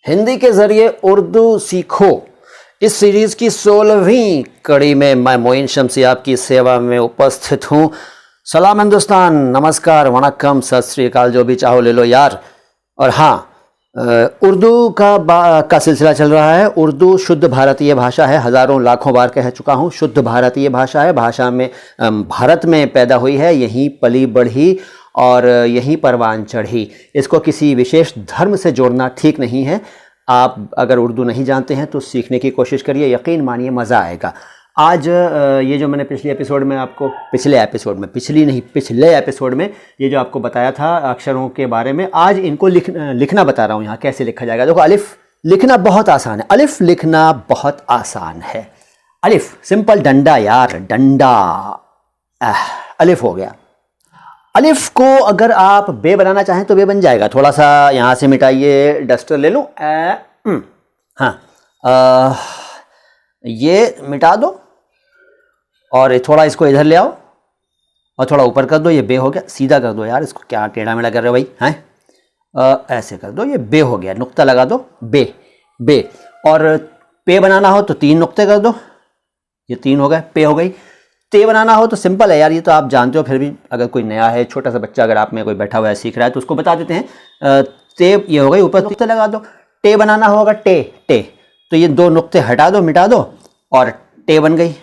हिंदी के जरिए उर्दू सीखो। इस सीरीज की 16वीं कड़ी में मैं मोइन शम्सी आपकी सेवा में उपस्थित हूँ। सलाम हिंदुस्तान, नमस्कार, वणक्कम, सत श्री अकाल, जो भी चाहो ले लो यार। और हाँ, उर्दू का सिलसिला चल रहा है। उर्दू शुद्ध भारतीय भाषा है, हज़ारों लाखों बार कह चुका हूँ। शुद्ध भारतीय भाषा है, भाषा में भारत में पैदा हुई है, यहीं पली बढ़ी और यहीं परवान चढ़ी। इसको किसी विशेष धर्म से जोड़ना ठीक नहीं है। आप अगर उर्दू नहीं जानते हैं तो सीखने की कोशिश करिए, यकीन मानिए मज़ा आएगा। आज ये जो मैंने पिछले एपिसोड में ये जो आपको बताया था अक्षरों के बारे में, आज इनको लिखना बता रहा हूँ। यहाँ कैसे लिखा जाएगा। देखो, अलिफ लिखना बहुत आसान है। अलिफ लिखना बहुत आसान है। अलिफ सिंपल, डंडा यार, डंडा। अलिफ हो गया। अलिफ को अगर आप बे बनाना चाहें तो बे बन जाएगा। थोड़ा सा यहाँ से मिटाइए, डस्टर ले लूँ। हाँ, ये मिटा दो और थोड़ा इसको इधर ले आओ और थोड़ा ऊपर कर दो। ये बे हो गया। सीधा कर दो यार इसको, क्या टेढ़ा मेढ़ा कर रहे हो भाई, हैं? ऐसे कर दो, ये बे हो गया। नुक्ता लगा दो, बे। और पे बनाना हो तो 3 नुक्ते कर दो, ये 3 हो गए, पे हो गई। ते बनाना हो तो सिंपल है यार, ये तो आप जानते हो। फिर भी अगर कोई नया है, छोटा सा बच्चा अगर आप में कोई बैठा हुआ है सीख रहा है तो उसको बता देते हैं। ते ये हो गई, ऊपर नुक्ते लगा दो। टे बनाना होगा, टे तो ये 2 नुक्ते हटा दो, मिटा दो और टे बन गई।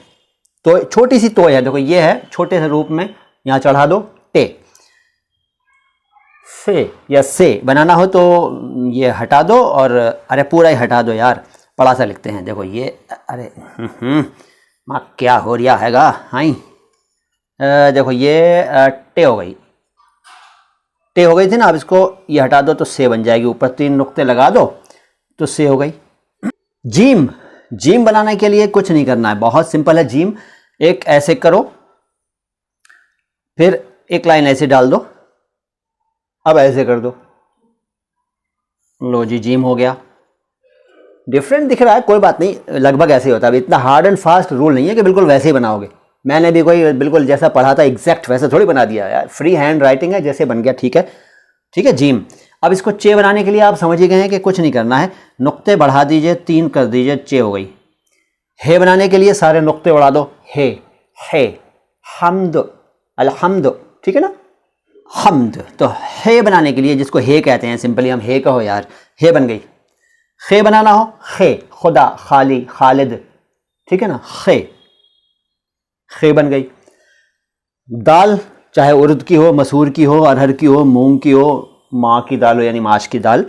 तो छोटी सी तोय है, देखो ये है, छोटे से रूप में यहाँ चढ़ा दो टे। फे या से बनाना हो तो ये हटा दो और अरे पूरा ही हटा दो यार, बड़ा सा लिखते हैं। देखो ये, अरे माँ क्या हो रहा हैगा। हाई देखो ये टे हो गई थी ना। अब इसको ये हटा दो तो से बन जाएगी। ऊपर 3 नुक्ते लगा दो तो से हो गई। जीम बनाने के लिए कुछ नहीं करना है, बहुत सिंपल है। जीम एक ऐसे करो, फिर एक लाइन ऐसे डाल दो, अब ऐसे कर दो, लो जी, जीम हो गया। डिफरेंट दिख रहा है, कोई बात नहीं, लगभग ऐसे ही होता है। इतना हार्ड एंड फास्ट रूल नहीं है कि बिल्कुल वैसे ही बनाओगे। मैंने भी कोई बिल्कुल जैसा पढ़ा था एग्जैक्ट वैसे थोड़ी बना दिया यार। फ्री हैंड राइटिंग है, जैसे बन गया ठीक है। जीम। अब इसको चे बनाने के लिए आप समझ ही गए हैं कि कुछ नहीं करना है। नुक्ते बढ़ा दीजिए, 3 कर दीजिए, चे हो गई। हे बनाने के लिए सारे नुक्ते उड़ा दो, हे हमद, अलहम्द, ठीक है ना, हमद। तो हे बनाने के लिए, जिसको हे कहते हैं, सिंपली हम हे कहो यार, हे बन गई। खे बनाना हो, खे, खुदा, खाली, खालिद, ठीक है ना, खे बन गई। दाल, चाहे उर्द की हो, मसूर की हो, अरहर की हो, मूंग की हो, माँ की दाल हो यानी माश की दाल।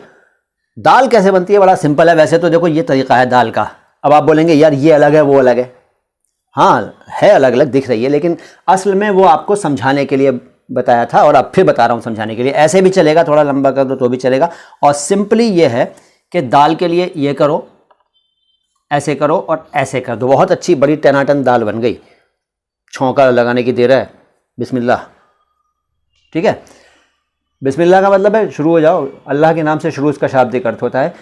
दाल कैसे बनती है, बड़ा सिंपल है। वैसे तो देखो ये तरीका है दाल का। अब आप बोलेंगे यार ये अलग है वो अलग है। हाँ है, अलग अलग दिख रही है, लेकिन असल में वो आपको समझाने के लिए बताया था और अब फिर बता रहा हूँ समझाने के लिए। ऐसे भी चलेगा, थोड़ा लंबा कर दो तो भी चलेगा। और सिंपली ये है कि दाल के लिए ये करो, ऐसे करो और ऐसे कर दो, बहुत अच्छी बड़ी टनाटन दाल बन गई। छौंका लगाने की देर है, बिस्मिल्लाह, ठीक है। बिस्मिल्लाह का मतलब है शुरू हो जाओ, अल्लाह के नाम से शुरू इसका शाब्दिक अर्थ होता है।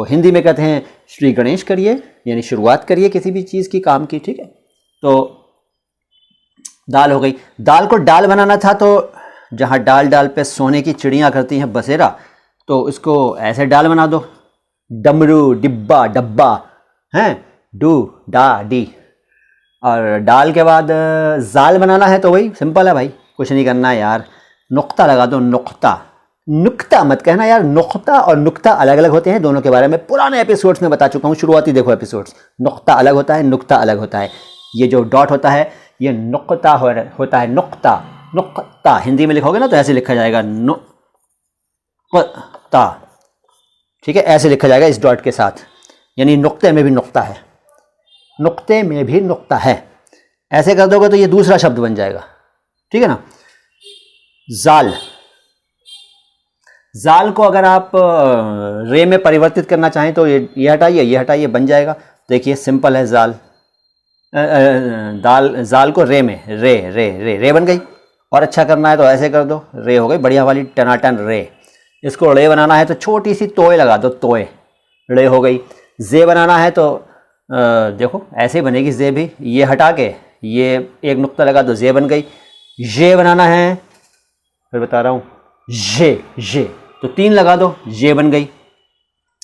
हिंदी में कहते हैं श्री गणेश करिए, यानी शुरुआत करिए किसी भी चीज़ की, काम की, ठीक है। तो दाल हो गई। दाल को डाल बनाना था तो जहाँ डाल पे सोने की चिड़ियाँ करती हैं बसेरा, तो इसको ऐसे डाल बना दो, डमरू, डिब्बा, डब्बा, हैं, डू, डा, डी। और डाल के बाद जाल बनाना है तो वही सिंपल है भाई, कुछ नहीं करना है यार। नुक्ता लगा दो, नुक्ता मत कहना यार। नुक्ता और नुक्ता अलग अलग होते हैं, दोनों के बारे में पुराने एपिसोड्स में बता चुका हूँ, शुरुआती देखो एपिसोड्स। नुक्ता अलग होता है, नुक्ता अलग होता है। ये जो डॉट होता है ये नुक्ता होता है, नुक्ता। हिंदी में लिखोगे ना तो ऐसे लिखा जाएगा, नुक्ता, ठीक है, ऐसे लिखा जाएगा इस डॉट के साथ, यानी नुक्ते में भी नुक्ता है, नुक्ते में भी नुक्ता है। ऐसे कर दोगे तो ये दूसरा शब्द बन जाएगा, ठीक है ना। जाल को अगर आप रे में परिवर्तित करना चाहें तो ये हटाइए, बन जाएगा। देखिए सिंपल है, जाल को रे में, रे बन गई। और अच्छा करना है तो ऐसे कर दो, रे हो गई, बढ़िया वाली टनाटन रे। इसको रे बनाना है तो छोटी सी तोय लगा दो, तोय, रे हो गई। जे बनाना है तो देखो ऐसे ही बनेगी जे भी, ये हटा के ये एक नुक्ता लगा दो, जे बन गई। ये बनाना है, फिर बता रहा हूँ, ये तो 3 लगा दो, ये बन गई।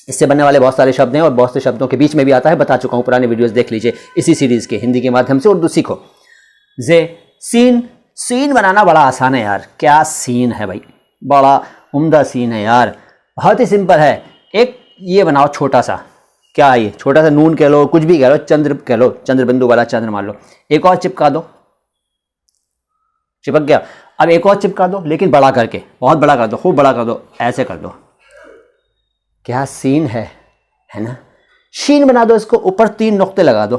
इससे बनने वाले बहुत सारे शब्द हैं और बहुत से शब्दों के बीच में भी आता है, बता चुका हूँ, पुराने वीडियोस देख लीजिए इसी सीरीज़ के, हिंदी के माध्यम से उर्दू सीखो। जे सीन, सीन बनाना बड़ा आसान है यार। क्या सीन है भाई, बड़ा उम्दा सीन है यार, बहुत ही सिंपल है। एक ये बनाओ छोटा सा, क्या है ये, छोटा सा नून कह लो, कुछ भी कह लो, चंद्र कह लो, चंद्र बिंदु वाला चंद्र मान लो। एक और चिपका दो, चिपक गया। अब एक और चिपका दो, लेकिन बड़ा करके, बहुत बड़ा कर दो, खूब बड़ा कर दो, ऐसे कर दो। क्या सीन है ना। शीन बना दो इसको, ऊपर 3 नुक्ते लगा दो,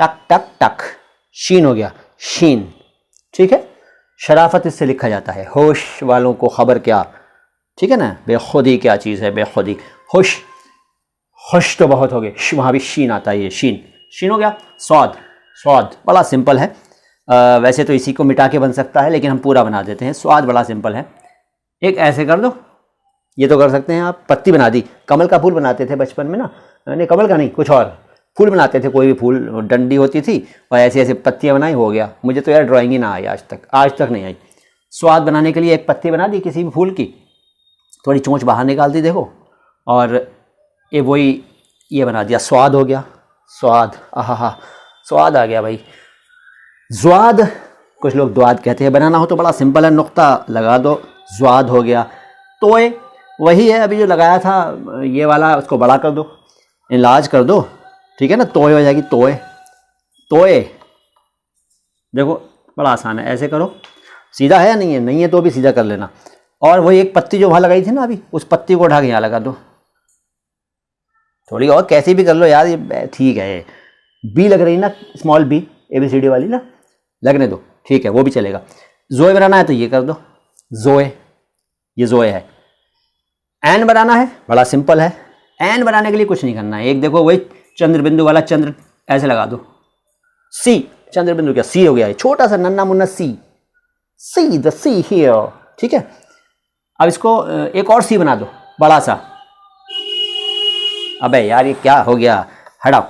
टक टक टक, शीन हो गया, शीन। ठीक है, शराफत इससे लिखा जाता है, होश वालों को खबर क्या, ठीक है ना, बेखुदी क्या चीज़ है, बेखुदी। खुश, खुश तो बहुत हो गए, वहाँ भी शीन आता है, ये शीन, शीन हो गया। स्वाद, स्वाद बड़ा सिंपल है, वैसे तो इसी को मिटा के बन सकता है, लेकिन हम पूरा बना देते हैं। स्वाद बड़ा सिंपल है, एक ऐसे कर दो, ये तो कर सकते हैं आप, पत्ती बना दी। कमल का फूल बनाते थे बचपन में ना, नहीं कमल का नहीं, कुछ और फूल बनाते थे, कोई भी फूल, डंडी होती थी और ऐसी ऐसी पत्तियाँ बनाई, हो गया। मुझे तो यार ड्राइंग ही ना आई आज तक नहीं आई। स्वाद बनाने के लिए एक पत्ती बना दी किसी भी फूल की, थोड़ी चोंच बाहर निकाल दी देखो, और ये वही ये बना दिया, स्वाद हो गया। स्वाद, आहा, स्वाद आ गया भाई। ज्वाद, कुछ लोग द्वाद कहते हैं, बनाना हो तो बड़ा सिंपल है, नुक्ता लगा दो, ज्वाद हो गया। तोए, वही है अभी जो लगाया था ये वाला, उसको बड़ा कर दो, इलाज कर दो, ठीक है ना, तोए हो जाएगी, तोए। तोए देखो बड़ा आसान है, ऐसे करो, सीधा है या नहीं है, नहीं है तो भी सीधा कर लेना। और वही एक पत्ती जो वहाँ लगाई थी ना अभी, उस पत्ती को उठा के यहाँ लगा दो, थोड़ी और कैसी भी कर लो यार, ये ठीक है। बी लग रही ना, स्मॉल बी, ABCD वाली ना, लगने दो, ठीक है, वो भी चलेगा। जोए बनाना है तो ये कर दो, जोए, ये जोए है। एन बनाना है, बड़ा सिंपल है। एन बनाने के लिए कुछ नहीं करना है, एक देखो वही चंद्र बिंदु वाला चंद्र ऐसे लगा दो। सी, चंद्र बिंदु क्या, सी हो गया है, छोटा सा नन्ना मुन्ना सी, सी द सी हियर, ठीक है। अब इसको एक और सी बना दो, बड़ा सा। अबे यार ये क्या हो गया, हटाओ।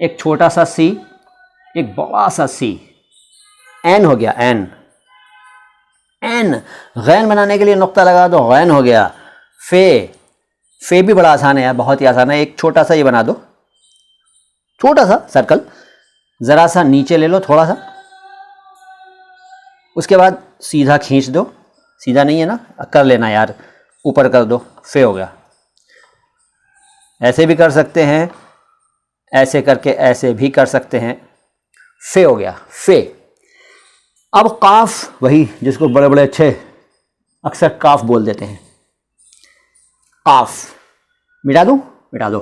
एक छोटा सा सी, एक बड़ा सा सी, एन हो गया, एन। एन, गैन बनाने के लिए नुक्ता लगा दो, गैन हो गया। फे, फे भी बड़ा आसान है यार, बहुत ही आसान है। एक छोटा सा ये बना दो, छोटा सा सर्कल, ज़रा सा नीचे ले लो थोड़ा सा, उसके बाद सीधा खींच दो, सीधा नहीं है ना, कर लेना यार, ऊपर कर दो, फे हो गया। ऐसे भी कर सकते हैं, ऐसे करके ऐसे भी कर सकते हैं, फे हो गया, फे। अब काफ, वही जिसको बड़े बड़े अच्छे अक्सर काफ बोल देते हैं, काफ। मिटा दूं, मिटा दो,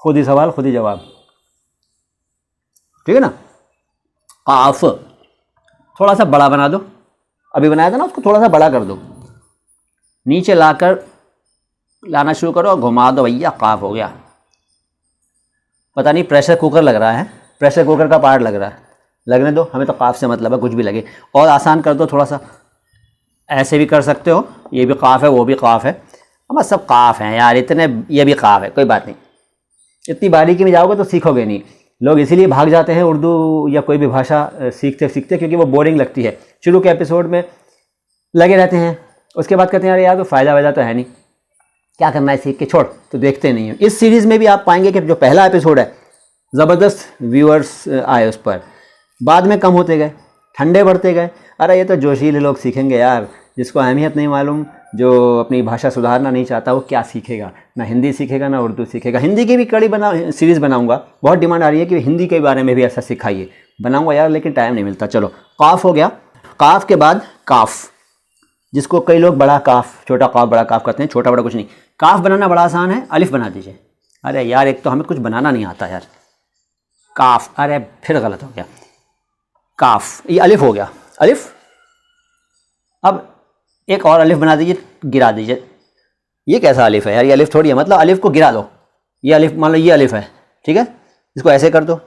खुद ही सवाल खुद ही जवाब, ठीक है ना। काफ थोड़ा सा बड़ा बना दो, अभी बनाया था ना उसको थोड़ा सा बड़ा कर दो, नीचे लाकर लाना शुरू करो और घुमा दो भैया, काफ हो गया। पता नहीं प्रेशर कुकर लग रहा है, प्रेशर कुकर का पार्ट लग रहा है, लगने दो, हमें तो काफ से मतलब है, कुछ भी लगे। और आसान कर दो थोड़ा सा, ऐसे भी कर सकते हो, ये भी काफ है वो भी काफ है, हम सब काफ हैं यार इतने, ये भी काफ है, कोई बात नहीं। इतनी बारीकी में जाओगे तो सीखोगे नहीं। लोग इसीलिए भाग जाते हैं उर्दू या कोई भी भाषा सीखते सीखते, क्योंकि वो बोरिंग लगती है। शुरू के एपिसोड में लगे रहते हैं, उसके बाद कहते हैं यार कोई फ़ायदा वायदा तो है नहीं, क्या करना है सीख के, छोड़, तो देखते नहीं हो। इस सीरीज़ में भी आप पाएंगे कि जो पहला एपिसोड है ज़बरदस्त व्यूअर्स आए उस पर, बाद में कम होते गए, ठंडे बढ़ते गए। अरे ये तो जोशीले लोग सीखेंगे यार, जिसको अहमियत नहीं मालूम, जो अपनी भाषा सुधारना नहीं चाहता, वो क्या सीखेगा, ना हिंदी सीखेगा ना उर्दू सीखेगा। हिंदी की भी कड़ी सीरीज़ बनाऊंगा, बहुत डिमांड आ रही है कि हिंदी के बारे में भी ऐसा सिखाइए, बनाऊंगा यार, लेकिन टाइम नहीं मिलता। चलो, काफ हो गया, काफ के बाद काफ, जिसको कई लोग बड़ा काफ, छोटा काफ, बड़ा काफ करते हैं, छोटा बड़ा कुछ नहीं। काफ बनाना बड़ा आसान है, अलिफ बना दीजिए। अरे यार एक तो हमें कुछ बनाना नहीं आता यार, काफ, अरे फिर गलत हो गया, काफ, ये अलिफ हो गया, अलिफ। अब एक और अलिफ बना दीजिए, गिरा दीजिए। ये कैसा अलिफ है यार, ये अलिफ थोड़ी है, मतलब अलिफ को गिरा दो, ये अलिफ मान लो ये अलिफ है, ठीक है, इसको ऐसे कर दो।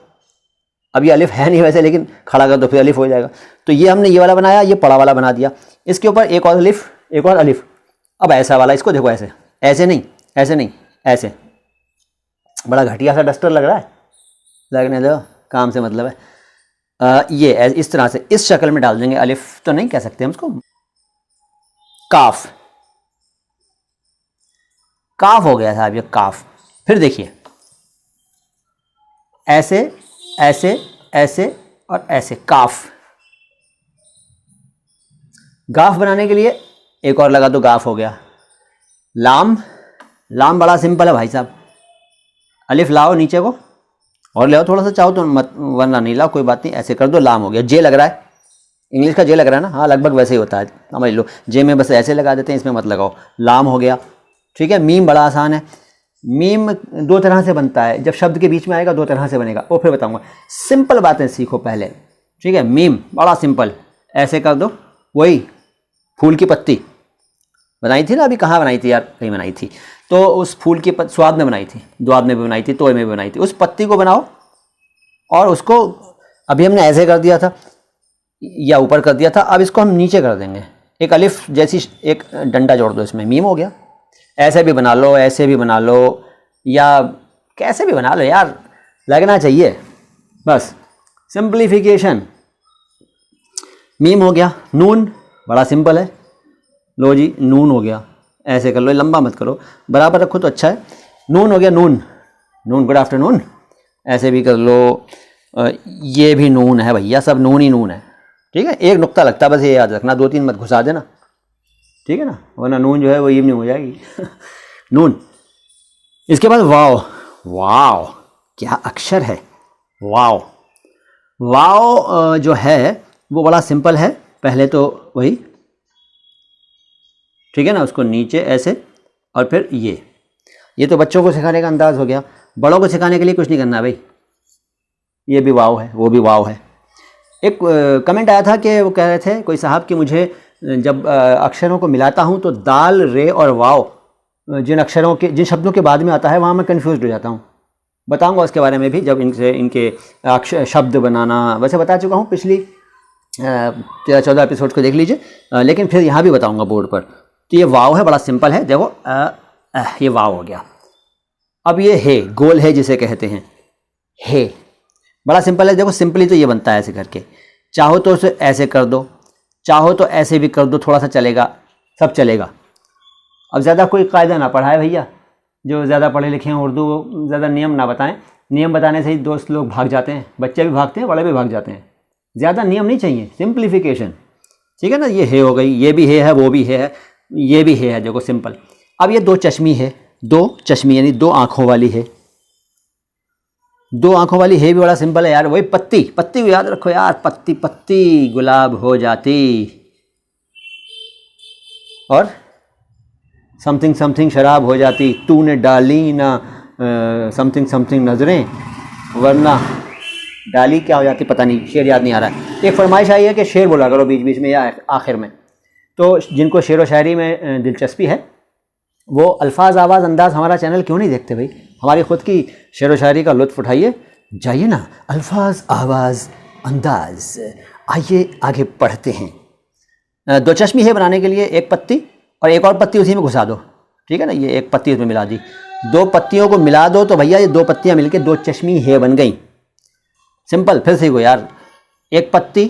अब ये अलिफ है नहीं वैसे, लेकिन खड़ा कर दो फिर अलिफ हो जाएगा। तो ये हमने ये वाला बनाया, ये पड़ा वाला बना दिया, इसके ऊपर एक और अलिफ, एक और अलिफ। अब ऐसा वाला, इसको देखो ऐसे, ऐसे नहीं, ऐसे नहीं, ऐसे। बड़ा घटिया सा डस्टर लग रहा है, लगने दो, काम से मतलब है। ये इस तरह से इस शक्ल में डाल देंगे, अलिफ तो नहीं कह सकते हम उसको। काफ, काफ हो गया साहब ये काफ। फिर देखिए ऐसे ऐसे ऐसे और ऐसे, काफ। गाफ बनाने के लिए एक और लगा तो गाफ हो गया। लाम, लाम बड़ा सिंपल है भाई साहब, अलिफ लाओ नीचे को और ले आओ थोड़ा सा, चाहो तो मत, वरना नहीं लाओ कोई बात नहीं, ऐसे कर दो, लाम हो गया। जे लग रहा है, इंग्लिश का जे लग रहा है ना, हाँ लगभग वैसे ही होता है, समझ लो। जे में बस ऐसे लगा देते हैं, इसमें मत लगाओ। लाम हो गया, ठीक है। मीम बड़ा आसान है, मीम दो तरह से बनता है, जब शब्द के बीच में आएगा दो तरह से बनेगा, वो फिर बताऊंगा। सिंपल बातें सीखो पहले, ठीक है। मीम बड़ा सिंपल, ऐसे कर दो, वही फूल की पत्ती बनाई थी ना अभी, कहाँ बनाई थी यार, कहीं बनाई थी, तो उस फूल की स्वाद में बनाई थी, द्वाद में भी बनाई थी, तोय में भी बनाई थी। उस पत्ती को बनाओ और उसको अभी हमने ऐसे कर दिया था या ऊपर कर दिया था, अब इसको हम नीचे कर देंगे, एक अलिफ जैसी एक डंडा जोड़ दो इसमें, मीम हो गया। ऐसे भी बना लो, ऐसे भी बना लो, या कैसे भी बना लो यार, लगना चाहिए बस, सिंप्लीफिकेशन। मीम हो गया। नून बड़ा सिंपल है, लो जी नून हो गया, ऐसे कर लो, लंबा मत करो, बराबर रखो तो अच्छा है। नून हो गया, नून, नून गुड आफ्टरनून, ऐसे भी कर लो। ये भी नून है भैया, सब नून ही नून है, ठीक है। एक नुक्ता लगता है बस, ये याद रखना, दो तीन मत घुसा देना, ठीक है ना, वरना नून जो है वो इवनिंग हो जाएगी। नून। इसके बाद वाव, वाव क्या अक्षर है, वाव। वाव जो है वो बड़ा सिंपल है, पहले तो वही, ठीक है ना, उसको नीचे ऐसे और फिर ये तो बच्चों को सिखाने का अंदाज़ हो गया। बड़ों को सिखाने के लिए कुछ नहीं करना भाई, ये भी वाव है, वो भी वाव है। एक कमेंट आया था कि वो कह रहे थे कोई साहब कि मुझे जब अक्षरों को मिलाता हूँ तो दाल, रे और वाव जिन अक्षरों के, जिन शब्दों के बाद में आता है वहाँ मैं कन्फ्यूज हो जाता हूँ। बताऊँगा उसके बारे में भी, जब इनके शब्द बनाना, वैसे बता चुका हूँ पिछली 13-14 एपिसोड को देख लीजिए, लेकिन फिर यहाँ भी बताऊँगा बोर्ड पर। तो ये वाव है, बड़ा सिंपल है, देखो ये वाव हो गया। अब ये है, गोल है जिसे कहते हैं, है बड़ा सिंपल है, देखो सिंपली तो ये बनता है ऐसे करके, चाहो तो उसे ऐसे कर दो, चाहो तो ऐसे भी कर दो, थोड़ा सा चलेगा, सब चलेगा। अब ज़्यादा कोई कायदा ना पढ़ाए भैया, जो ज़्यादा पढ़े लिखे हैं उर्दू, ज़्यादा नियम ना बताएं, नियम बताने से ही दोस्त लोग भाग जाते हैं, बच्चे भी भागते हैं, बड़े भी भाग जाते हैं। ज़्यादा नियम नहीं चाहिए, सिंप्लीफिकेशन, ठीक है ना। ये है हो गई, ये भी है, वो भी है, ये भी है, देखो सिंपल। अब ये दो चश्मी है, दो चश्मी यानी दो आँखों वाली है, दो आँखों वाली है भी बड़ा सिंपल है यार। वही पत्ती, पत्ती को याद रखो यार, पत्ती पत्ती गुलाब हो जाती, और समथिंग समथिंग शराब हो जाती, तूने डाली ना समथिंग समथिंग नजरें, वरना डाली क्या हो जाती पता नहीं, शेर याद नहीं आ रहा है। एक फरमाइश आई है कि शेर बोला करो बीच बीच में या आखिर में, तो जिनको शेर व शायरी में दिलचस्पी है वो अल्फाज आवाज़ अंदाज़ हमारा चैनल क्यों नहीं देखते भाई, हमारी ख़ुद की शेर व शायरी का लुत्फ़ उठाइए, जाइए ना अल्फाज आवाज़ अंदाज। आइए आगे पढ़ते हैं। दो चश्मी है बनाने के लिए एक पत्ती और एक और पत्ती उसी में घुसा दो, ठीक है ना, ये एक पत्ती उसमें मिला दी, दो पत्तियों को मिला दो तो भैया ये दो पत्तियाँ मिलके दो चश्मी है बन गई। सिंपल, फिर से को यार, एक पत्ती,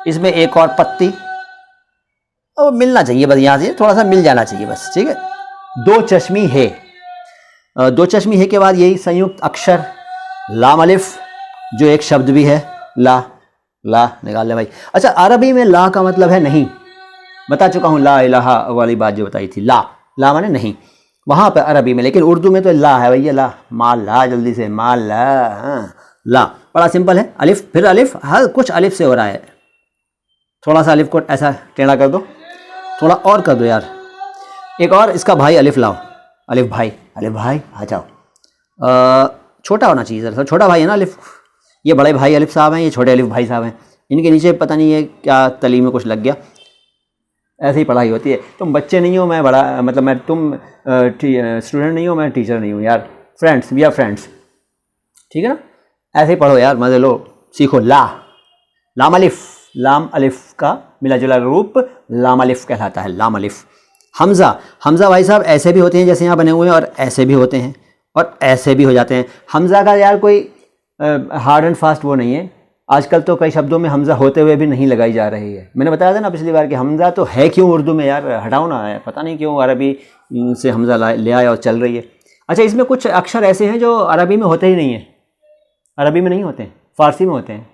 इसमें एक और पत्ती, और मिलना चाहिए बस, यहाँ से थोड़ा सा मिल जाना चाहिए बस, ठीक है। दो चश्मी है, दो चश्मी है के बाद यही संयुक्त अक्षर लाम अलिफ, जो एक शब्द भी है, ला, ला निकाल ले भाई। अच्छा, अरबी में ला का मतलब है नहीं, बता चुका हूँ, ला इलाहा वाली बात जो बताई थी, ला, ला माने नहीं वहाँ पे अरबी में, लेकिन उर्दू में तो ला है भैया, ला, माल ला, जल्दी से माल ला, हाँ, ला बड़ा सिंपल है। अलिफ, फिर अलिफ, हर कुछ अलिफ से हो रहा है, थोड़ा सा अलिफ को ऐसा टेढ़ा कर दो, थोड़ा और कर दो यार, एक और इसका भाई अलिफ लाओ, अलिफ भाई, अलिफ भाई आ जाओ, छोटा होना चाहिए सर, छोटा भाई है ना अलिफ, ये बड़े भाई अलिफ साहब हैं, ये छोटे अलिफ भाई साहब हैं, इनके नीचे पता नहीं है क्या तली में कुछ लग गया, ऐसे ही पढ़ाई होती है। तुम बच्चे नहीं हो, मैं बड़ा, मतलब मैं, तुम स्टूडेंट नहीं हो, मैं टीचर नहीं हूँ यार, फ्रेंड्स, वी आर फ्रेंड्स, ठीक है ना, ऐसे ही पढ़ो यार, मजे लो, सीखो। ला, लाम अलिफ, लाम अलिफ का मिला जुला रूप लाम अलिफ कहलाता है, लाम अलिफ। हमज़ा, हमज़ा भाई साहब ऐसे भी होते हैं जैसे यहाँ बने हुए हैं, और ऐसे भी होते हैं, और ऐसे भी हो जाते हैं। हमज़ा का यार कोई हार्ड एंड फास्ट वो नहीं है, आजकल तो कई शब्दों में हमज़ा होते हुए भी नहीं लगाई जा रही है। मैंने बताया था ना पिछली बार कि हमज़ा तो है क्यों उर्दू में यार, हटाओ ना, है पता नहीं क्यों अरबी से हमज़ा ले आया और चल रही है। अच्छा, इसमें कुछ अक्षर ऐसे हैं जो अरबी में होते ही नहीं हैं, अरबी में नहीं होते हैं, फ़ारसी में होते हैं।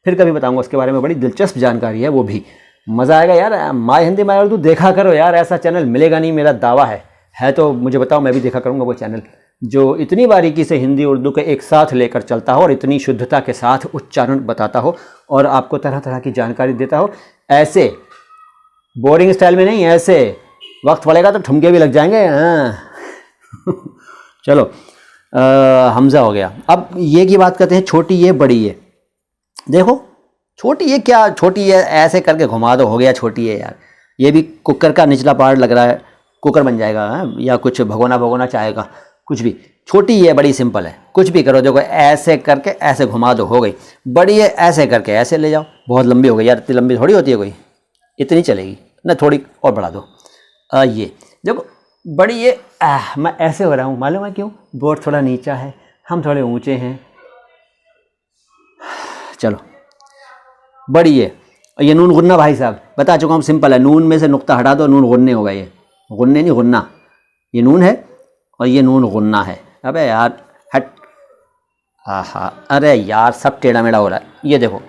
फिर कभी बताऊँगा उसके बारे में, बड़ी दिलचस्प जानकारी है वो भी, मज़ा आएगा यार। माय हिंदी माय उर्दू देखा करो यार, ऐसा चैनल मिलेगा नहीं, मेरा दावा है तो मुझे बताओ, मैं भी देखा करूँगा वो चैनल जो इतनी बारीकी से हिंदी उर्दू के एक साथ लेकर चलता हो और इतनी शुद्धता के साथ उच्चारण बताता हो और आपको तरह तरह की जानकारी देता हो, ऐसे बोरिंग स्टाइल में नहीं, ऐसे वक्त पड़ेगा तो ठुमके भी लग जाएंगे। हाँ चलो, हमज़ा हो गया। अब ये की बात करते हैं, छोटी ये बड़ी ये। देखो छोटी ये क्या, छोटी ये ऐसे करके घुमा दो, हो गया छोटी ये यार। ये भी कुकर का निचला पार्ट लग रहा है, कुकर बन जाएगा या कुछ भगोना चाहेगा, कुछ भी। छोटी ये बड़ी सिंपल है, कुछ भी करो। देखो ऐसे करके ऐसे घुमा दो, हो गई। बड़ी ये ऐसे करके ऐसे ले जाओ, बहुत लंबी हो गई यार, इतनी लंबी थोड़ी होती है कोई, इतनी चलेगी ना, थोड़ी और बढ़ा दो। ये देखो बड़ी ये, मैं ऐसे हो रहा हूँ, मालूम है क्यों? बोर्ड थोड़ा नीचा है, हम थोड़े ऊंचे हैं। चलो बड़ी ये नून गुन्ना, भाई साहब बता चुका हूँ, सिंपल है। नून में से नुक्ता हटा दो, नून गुन्ने होगा। ये गुन्ने नहीं, गुन्ना। ये नून है और ये नून गुन्ना है। अबे यार हट, हाँ, अरे यार सब टेढ़ा मेढ़ा हो रहा है। ये देखो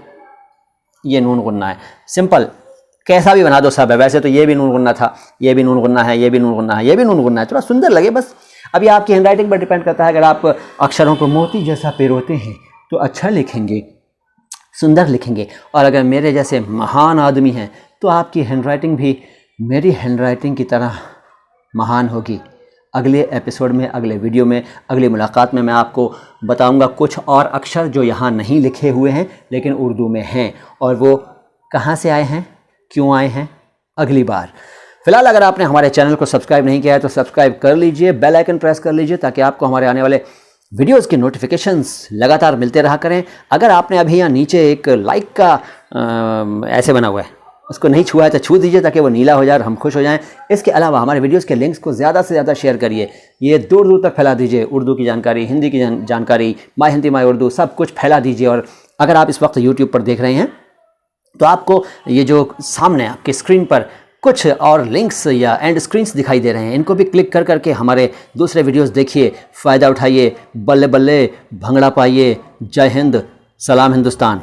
ये नून गुन्ना है, सिंपल, कैसा भी बना दो सब है। वैसे तो ये भी नून गुन्ना था, ये भी नून गुन्ना है, ये भी नून गुन्ना है, ये भी नून गुन्ना है, थोड़ा सुंदर लगे बस। अभी आपकी हैंडराइटिंग पर डिपेंड करता है। अगर आप अक्षरों को मोती जैसा पिरोते हैं तो अच्छा लिखेंगे, सुंदर लिखेंगे। और अगर मेरे जैसे महान आदमी हैं तो आपकी हैंडराइटिंग भी मेरी हैंडराइटिंग की तरह महान होगी। अगले एपिसोड में, अगले वीडियो में, अगली मुलाकात में मैं आपको बताऊंगा कुछ और अक्षर जो यहाँ नहीं लिखे हुए हैं लेकिन उर्दू में हैं, और वो कहाँ से आए हैं, क्यों आए हैं, अगली बार। फिलहाल अगर आपने हमारे चैनल को सब्सक्राइब नहीं किया है तो सब्सक्राइब कर लीजिए, बेल आइकन प्रेस कर लीजिए ताकि आपको हमारे आने वाले वीडियोस के नोटिफिकेशंस लगातार मिलते रहा करें। अगर आपने अभी यहाँ नीचे एक लाइक का ऐसे बना हुआ है, उसको नहीं छुआ है तो छू दीजिए ताकि वो नीला हो जाए और हम खुश हो जाएं। इसके अलावा हमारे वीडियोस के लिंक्स को ज़्यादा से ज़्यादा शेयर करिए, ये दूर दूर तक फैला दीजिए। उर्दू की जानकारी, हिंदी की जानकारी, माय हिंदी माय उर्दू, सब कुछ फैला दीजिए। और अगर आप इस वक्त यूट्यूब पर देख रहे हैं तो आपको ये जो सामने आपके स्क्रीन पर कुछ और लिंक्स या एंड स्क्रीन्स दिखाई दे रहे हैं, इनको भी क्लिक कर करके हमारे दूसरे वीडियोस देखिए, फ़ायदा उठाइए, बल्ले बल्ले भंगड़ा पाइए। जय हिंद, सलाम हिंदुस्तान।